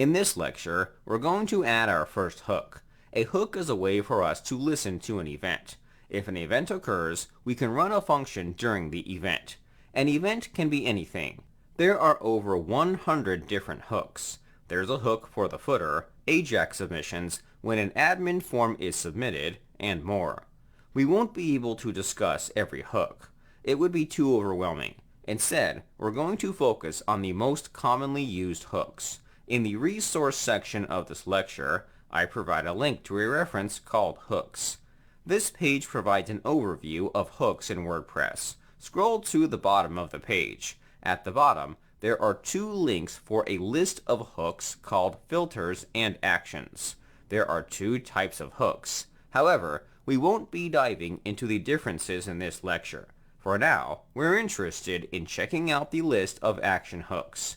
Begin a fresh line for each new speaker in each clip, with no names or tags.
In this lecture, we're going to add our first hook. A hook is a way for us to listen to an event. If an event occurs, we can run a function during the event. An event can be anything. There are over 100 different hooks. There's a hook for the footer, AJAX submissions, when an admin form is submitted, and more. We won't be able to discuss every hook. It would be too overwhelming. Instead, we're going to focus on the most commonly used hooks. In the resource section of this lecture, I provide a link to a reference called Hooks. This page provides an overview of hooks in WordPress. Scroll to the bottom of the page. At the bottom, there are two links for a list of hooks called filters and actions. There are two types of hooks. However, we won't be diving into the differences in this lecture. For now, we're interested in checking out the list of action hooks.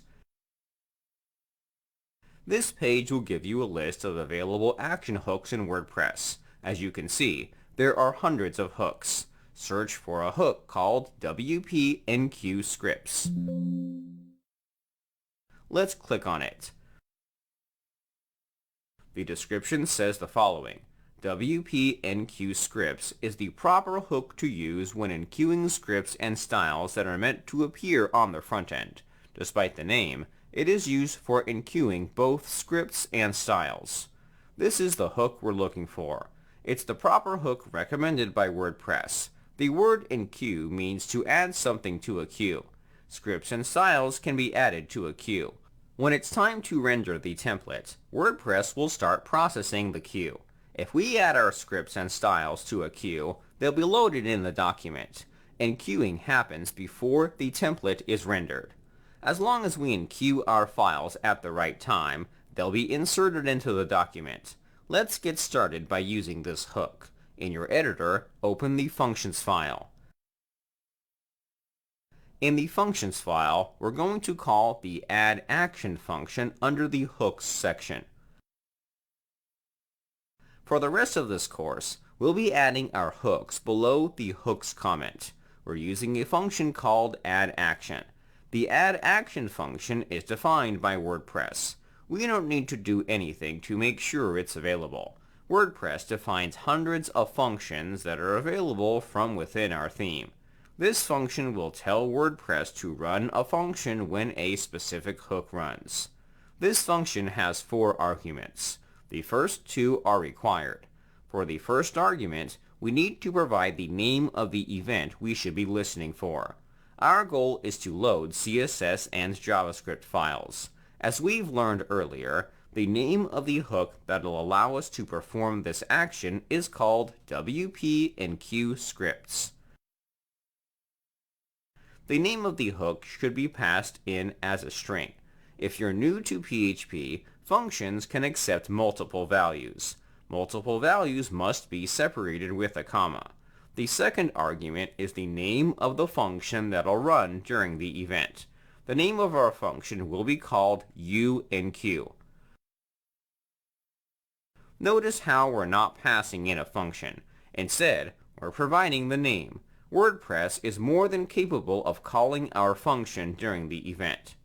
This page will give you a list of available action hooks in WordPress. As you can see, there are hundreds of hooks. Search for a hook called WP Enqueue Scripts. Let's click on it. The description says the following. WP Enqueue Scripts is the proper hook to use when enqueuing scripts and styles that are meant to appear on the front end. Despite the name, it is used for enqueuing both scripts and styles. This is the hook we're looking for. It's the proper hook recommended by WordPress. The word enqueue means to add something to a queue. Scripts and styles can be added to a queue. When it's time to render the template, WordPress will start processing the queue. If we add our scripts and styles to a queue, they'll be loaded in the document. Enqueuing happens before the template is rendered. As long as we enqueue our files at the right time, they'll be inserted into the document. Let's get started by using this hook. In your editor, open the functions file. In the functions file, we're going to call the add action function under the hooks section. For the rest of this course, we'll be adding our hooks below the hooks comment. We're using a function called add action. The add action function is defined by WordPress. We don't need to do anything to make sure it's available. WordPress defines hundreds of functions that are available from within our theme. This function will tell WordPress to run a function when a specific hook runs. This function has 4 arguments. The first 2 are required. For the first argument, we need to provide the name of the event we should be listening for. Our goal is to load CSS and JavaScript files. As we've learned earlier, the name of the hook that'll allow us to perform this action is called WP Enqueue Scripts. The name of the hook should be passed in as a string. If you're new to PHP, functions can accept multiple values. Multiple values must be separated with a comma. The second argument is the name of the function that'll run during the event. The name of our function will be called uEnqueue. Notice how we're not passing in a function. Instead, we're providing the name. WordPress is more than capable of calling our function during the event.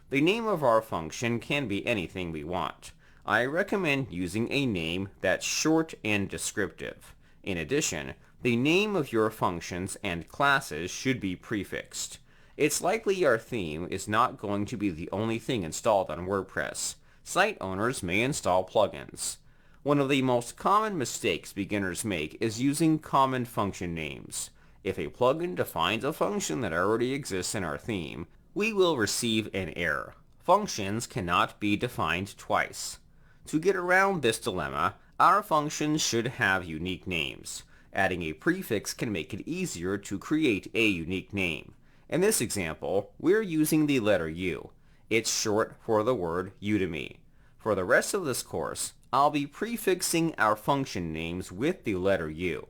The name of our function can be anything we want. I recommend using a name that's short and descriptive. In addition, the name of your functions and classes should be prefixed. It's likely our theme is not going to be the only thing installed on WordPress. Site owners may install plugins. One of the most common mistakes beginners make is using common function names. If a plugin defines a function that already exists in our theme, we will receive an error. Functions cannot be defined twice. To get around this dilemma, our functions should have unique names. Adding a prefix can make it easier to create a unique name. In this example, we're using the letter U. It's short for the word Udemy. For the rest of this course, I'll be prefixing our function names with the letter U.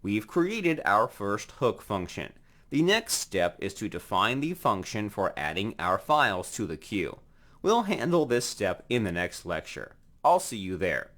We've created our first hook function. The next step is to define the function for adding our files to the queue. We'll handle this step in the next lecture. I'll see you there.